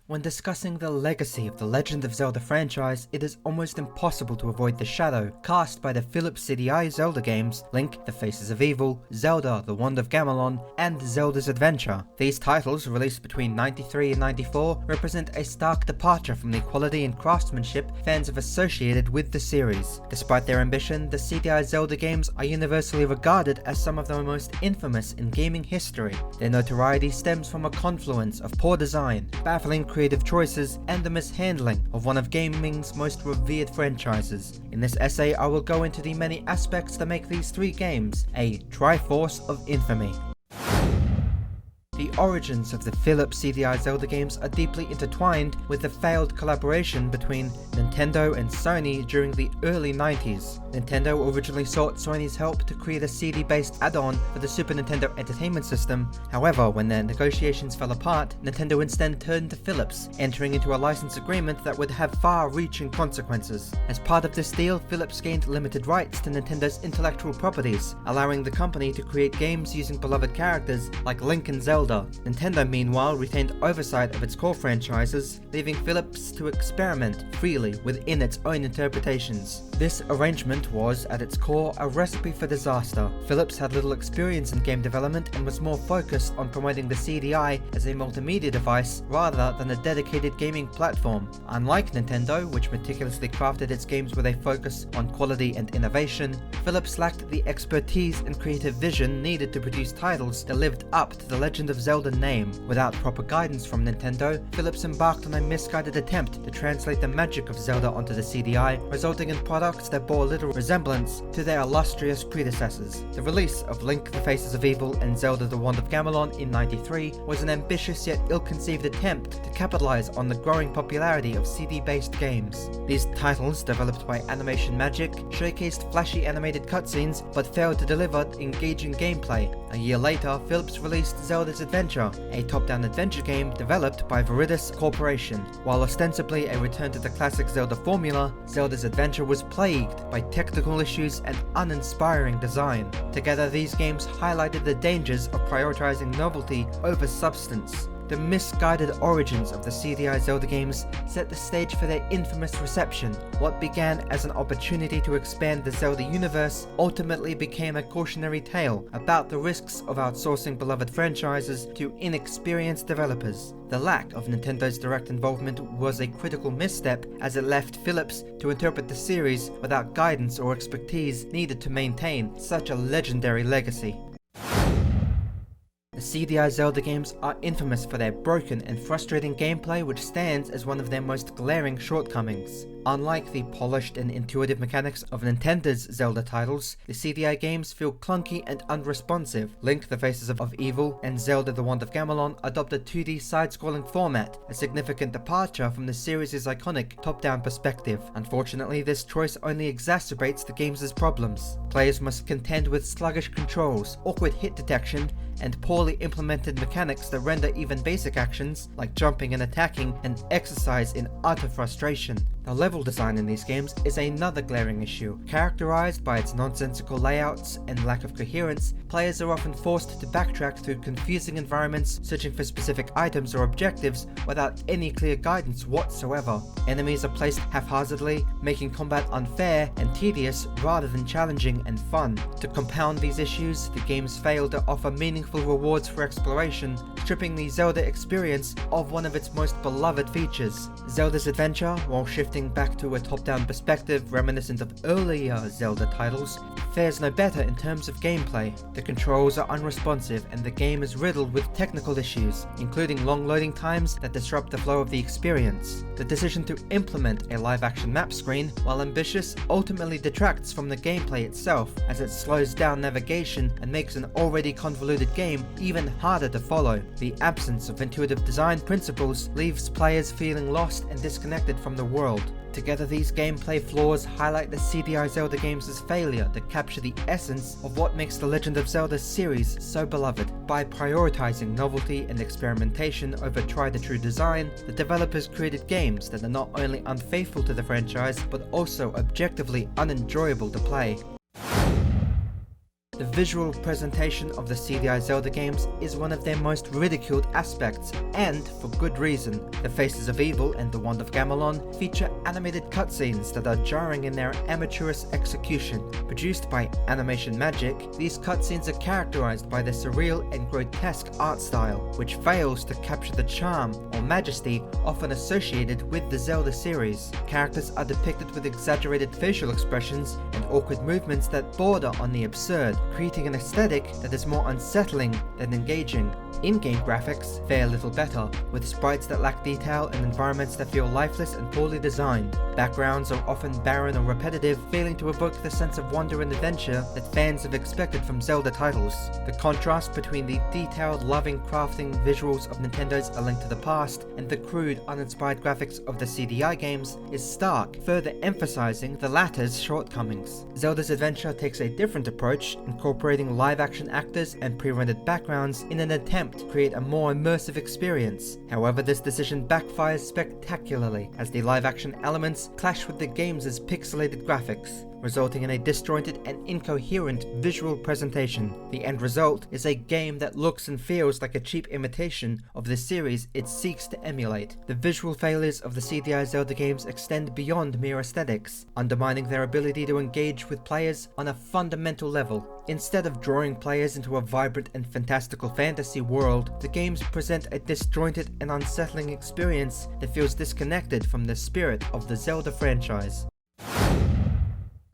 When discussing the legacy of the Legend of Zelda franchise, it is almost impossible to avoid the shadow cast by the Philips CDI Zelda games Link, The Faces of Evil, Zelda, The Wand of Gamelon, and Zelda's Adventure. These titles, released between 93 and 94, represent a stark departure from the quality and craftsmanship fans have associated with the series. Despite their ambition, the CDI Zelda games are universally regarded as some of the most infamous in gaming history. Their notoriety stems from a confluence of poor design, baffling creative choices, and the mishandling of one of gaming's most revered franchises. In this essay, I will go into the many aspects that make these three games a triforce of infamy. The origins of the Philips CDI Zelda games are deeply intertwined with the failed collaboration between Nintendo and Sony during the early 90s. Nintendo originally sought Sony's help to create a CD-based add-on for the Super Nintendo Entertainment System. However, when their negotiations fell apart, Nintendo instead turned to Philips, entering into a license agreement that would have far-reaching consequences. As part of this deal, Philips gained limited rights to Nintendo's intellectual properties, allowing the company to create games using beloved characters like Link and Zelda. Nintendo, meanwhile, retained oversight of its core franchises, leaving Philips to experiment freely within its own interpretations. This arrangement was, at its core, a recipe for disaster. Philips had little experience in game development and was more focused on promoting the CDI as a multimedia device rather than a dedicated gaming platform. Unlike Nintendo, which meticulously crafted its games with a focus on quality and innovation, Philips lacked the expertise and creative vision needed to produce titles that lived up to the Legend of Zelda name. Without proper guidance from Nintendo, Philips embarked on a misguided attempt to translate the magic of Zelda onto the CDI, resulting in products that bore little resemblance to their illustrious predecessors. The release of Link, The Faces of Evil and Zelda, The Wand of Gamelon in 93 was an ambitious yet ill-conceived attempt to capitalize on the growing popularity of CD-based games. These titles, developed by Animation Magic, showcased flashy animated cutscenes but failed to deliver engaging gameplay. A year later, Philips released Zelda's Adventure, a top-down adventure game developed by Viridis Corporation. While ostensibly a return to the classic Zelda formula, Zelda's Adventure was plagued by technical issues and uninspiring design. Together, these games highlighted the dangers of prioritizing novelty over substance. The misguided origins of the CDI Zelda games set the stage for their infamous reception. What began as an opportunity to expand the Zelda universe ultimately became a cautionary tale about the risks of outsourcing beloved franchises to inexperienced developers. The lack of Nintendo's direct involvement was a critical misstep, as it left Philips to interpret the series without guidance or expertise needed to maintain such a legendary legacy. The CDI Zelda games are infamous for their broken and frustrating gameplay, which stands as one of their most glaring shortcomings. Unlike the polished and intuitive mechanics of Nintendo's Zelda titles, the CDI games feel clunky and unresponsive. Link, The Faces of Evil and Zelda, The Wand of Gamelon adopt a 2D side-scrolling format, a significant departure from the series' iconic top-down perspective. Unfortunately, this choice only exacerbates the game's problems. Players must contend with sluggish controls, awkward hit detection, and poorly implemented mechanics that render even basic actions, like jumping and attacking, an exercise in utter frustration. The level design in these games is another glaring issue. Characterized by its nonsensical layouts and lack of coherence, players are often forced to backtrack through confusing environments, searching for specific items or objectives without any clear guidance whatsoever. Enemies are placed haphazardly, making combat unfair and tedious rather than challenging and fun. To compound these issues, the games fail to offer meaningful rewards for exploration, stripping the Zelda experience of one of its most beloved features. Zelda's Adventure, while shifting back to a top-down perspective reminiscent of earlier Zelda titles, fares no better in terms of gameplay. The controls are unresponsive and the game is riddled with technical issues, including long loading times that disrupt the flow of the experience. The decision to implement a live-action map screen, while ambitious, ultimately detracts from the gameplay itself, as it slows down navigation and makes an already convoluted game even harder to follow. The absence of intuitive design principles leaves players feeling lost and disconnected from the world. Together, these gameplay flaws highlight the CDI Zelda games' failure to capture the essence of what makes the Legend of Zelda series so beloved. By prioritizing novelty and experimentation over tried-and-true design, the developers created games that are not only unfaithful to the franchise, but also objectively unenjoyable to play. The visual presentation of the CDI Zelda games is one of their most ridiculed aspects, and for good reason. The Faces of Evil and The Wand of Gamelon feature animated cutscenes that are jarring in their amateurish execution. Produced by Animation Magic, these cutscenes are characterized by their surreal and grotesque art style, which fails to capture the charm or majesty often associated with the Zelda series. Characters are depicted with exaggerated facial expressions and awkward movements that border on the absurd, creating an aesthetic that is more unsettling than engaging. In-game graphics fare little better, with sprites that lack detail and environments that feel lifeless and poorly designed. Backgrounds are often barren or repetitive, failing to evoke the sense of wonder and adventure that fans have expected from Zelda titles. The contrast between the detailed, loving, crafting visuals of Nintendo's A Link to the Past and the crude, uninspired graphics of the CDI games is stark, further emphasizing the latter's shortcomings. Zelda's Adventure takes a different approach, incorporating live-action actors and pre-rendered backgrounds in an attempt to create a more immersive experience. However, this decision backfires spectacularly, as the live-action elements clash with the game's pixelated graphics, resulting in a disjointed and incoherent visual presentation. The end result is a game that looks and feels like a cheap imitation of the series it seeks to emulate. The visual failures of the CDI Zelda games extend beyond mere aesthetics, undermining their ability to engage with players on a fundamental level. Instead of drawing players into a vibrant and fantastical fantasy world, the games present a disjointed and unsettling experience that feels disconnected from the spirit of the Zelda franchise.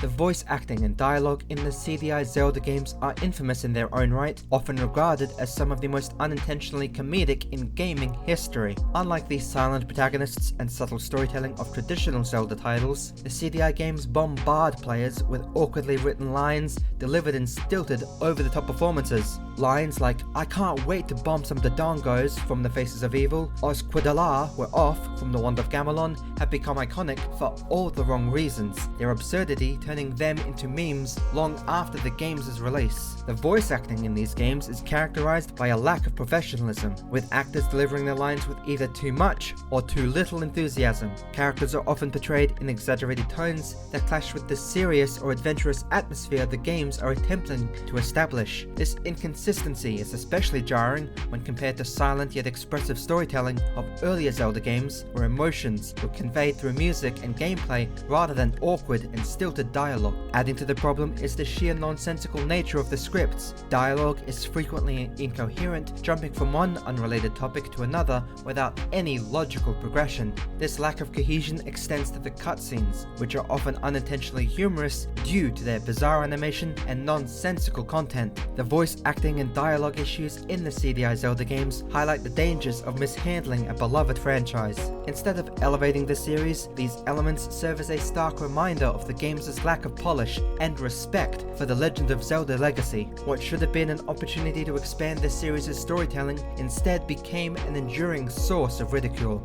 The voice acting and dialogue in the CDI Zelda games are infamous in their own right, often regarded as some of the most unintentionally comedic in gaming history. Unlike the silent protagonists and subtle storytelling of traditional Zelda titles, the CDI games bombard players with awkwardly written lines delivered in stilted, over-the-top performances. Lines like, "I can't wait to bomb some Dodongos" from The Faces of Evil, or "Squidala, we're off" from The Wand of Gamelon have become iconic for all the wrong reasons, their absurdity turning them into memes long after the game's release. The voice acting in these games is characterized by a lack of professionalism, with actors delivering their lines with either too much or too little enthusiasm. Characters are often portrayed in exaggerated tones that clash with the serious or adventurous atmosphere the games are attempting to establish. This inconsistency is especially jarring when compared to silent yet expressive storytelling of earlier Zelda games, where emotions were conveyed through music and gameplay rather than awkward and stilted dialogue. Adding to the problem is the sheer nonsensical nature of the scripts. Dialogue is frequently incoherent, jumping from one unrelated topic to another without any logical progression. This lack of cohesion extends to the cutscenes, which are often unintentionally humorous due to their bizarre animation and nonsensical content. The voice acting and dialogue issues in the CDI Zelda games highlight the dangers of mishandling a beloved franchise. Instead of elevating the series, these elements serve as a stark reminder of the game's lack of polish and respect for the Legend of Zelda legacy. What should have been an opportunity to expand the series' storytelling instead became an enduring source of ridicule.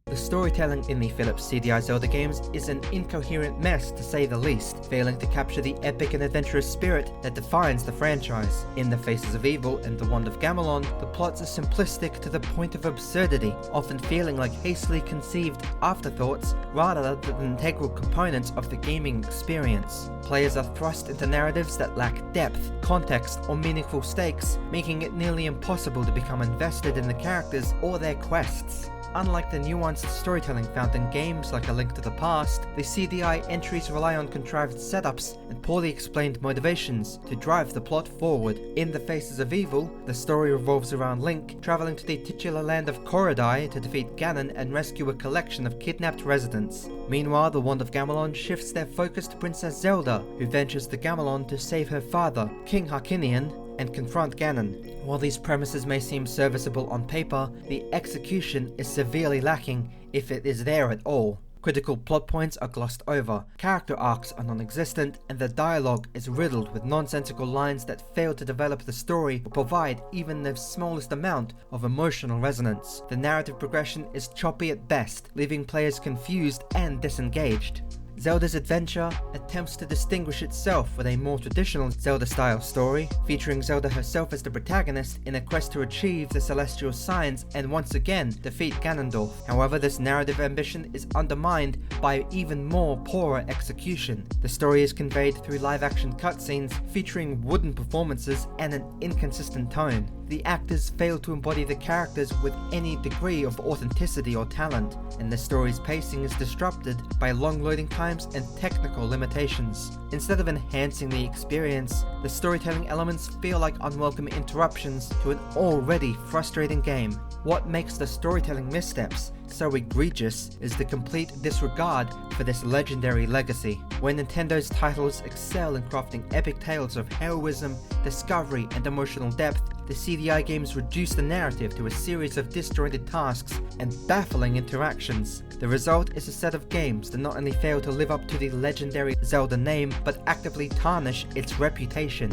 The storytelling in the Philips CDI Zelda games is an incoherent mess to say the least, failing to capture the epic and adventurous spirit that defines the franchise. In The Faces of Evil and The Wand of Gamelon, the plots are simplistic to the point of absurdity, often feeling like hastily conceived afterthoughts rather than integral components of the gaming experience. Players are thrust into narratives that lack depth, context, or meaningful stakes, making it nearly impossible to become invested in the characters or their quests. Unlike the nuanced storytelling found in games like A Link to the Past, the CDI entries rely on contrived setups and poorly explained motivations to drive the plot forward. In The Faces of Evil, the story revolves around Link traveling to the titular land of Korodai to defeat Ganon and rescue a collection of kidnapped residents. Meanwhile, The Wand of Gamelon shifts their focus to Princess Zelda, who ventures to Gamelon to save her father, King Harkinian, and confront Ganon. While these premises may seem serviceable on paper, the execution is severely lacking, if it is there at all. Critical plot points are glossed over, character arcs are non-existent, and the dialogue is riddled with nonsensical lines that fail to develop the story or provide even the smallest amount of emotional resonance. The narrative progression is choppy at best, leaving players confused and disengaged. Zelda's adventure attempts to distinguish itself with a more traditional Zelda-style story, featuring Zelda herself as the protagonist in a quest to achieve the Celestial Signs and once again defeat Ganondorf. However, this narrative ambition is undermined by even more poorer execution. The story is conveyed through live-action cutscenes featuring wooden performances and an inconsistent tone. The actors fail to embody the characters with any degree of authenticity or talent, and the story's pacing is disrupted by long loading times and technical limitations. Instead of enhancing the experience, the storytelling elements feel like unwelcome interruptions to an already frustrating game. What makes the storytelling missteps so egregious is the complete disregard for this legendary legacy. Where Nintendo's titles excel in crafting epic tales of heroism, discovery, and emotional depth, the CDI games reduce the narrative to a series of disjointed tasks and baffling interactions. The result is a set of games that not only fail to live up to the legendary Zelda name, but actively tarnish its reputation.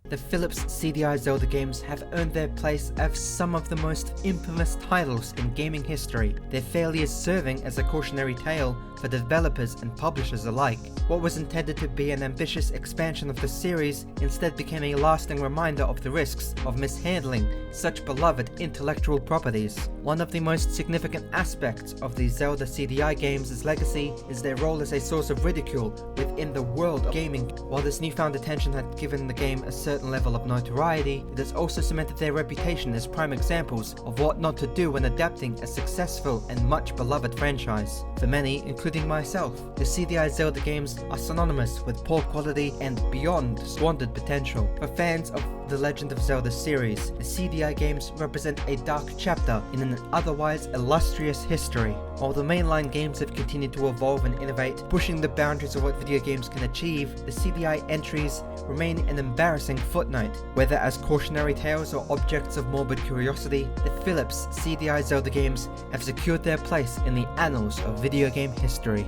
The Philips CDI Zelda games have earned their place as some of the most infamous titles in gaming history, their failures serving as a cautionary tale for developers and publishers alike. What was intended to be an ambitious expansion of the series instead became a lasting reminder of the risks of mishandling such beloved intellectual properties. One of the most significant aspects of the Zelda CDI games' legacy is their role as a source of ridicule within the world of gaming. While this newfound attention had given the game a certain level of notoriety, it has also cemented their reputation as prime examples of what not to do when adapting a successful and much beloved franchise. For many, including myself, the CDI Zelda games are synonymous with poor quality and beyond squandered potential. For fans of the Legend of Zelda series, the CDI games represent a dark chapter in an otherwise illustrious history. While the mainline games have continued to evolve and innovate, pushing the boundaries of what video games can achieve, the CDI entries remain an embarrassing footnote. Whether as cautionary tales or objects of morbid curiosity, the Philips CDI Zelda games have secured their place in the annals of video game history.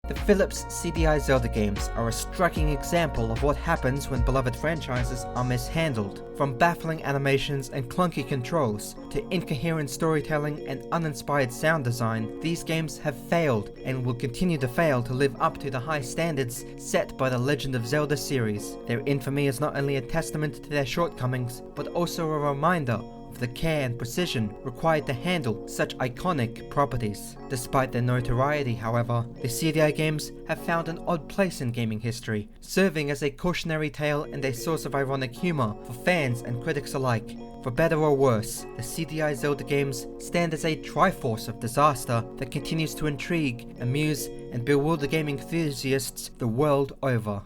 The Philips CDI Zelda games are a striking example of what happens when beloved franchises are mishandled. From baffling animations and clunky controls to incoherent storytelling and uninspired sound design, these games have failed and will continue to fail to live up to the high standards set by the Legend of Zelda series. Their infamy is not only a testament to their shortcomings, but also a reminder the care and precision required to handle such iconic properties. Despite their notoriety, however, the CDI games have found an odd place in gaming history, serving as a cautionary tale and a source of ironic humor for fans and critics alike. For better or worse, the CDI Zelda games stand as a triforce of disaster that continues to intrigue, amuse, and bewilder gaming enthusiasts the world over.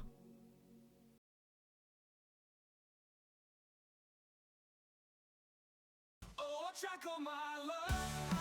Track of my love.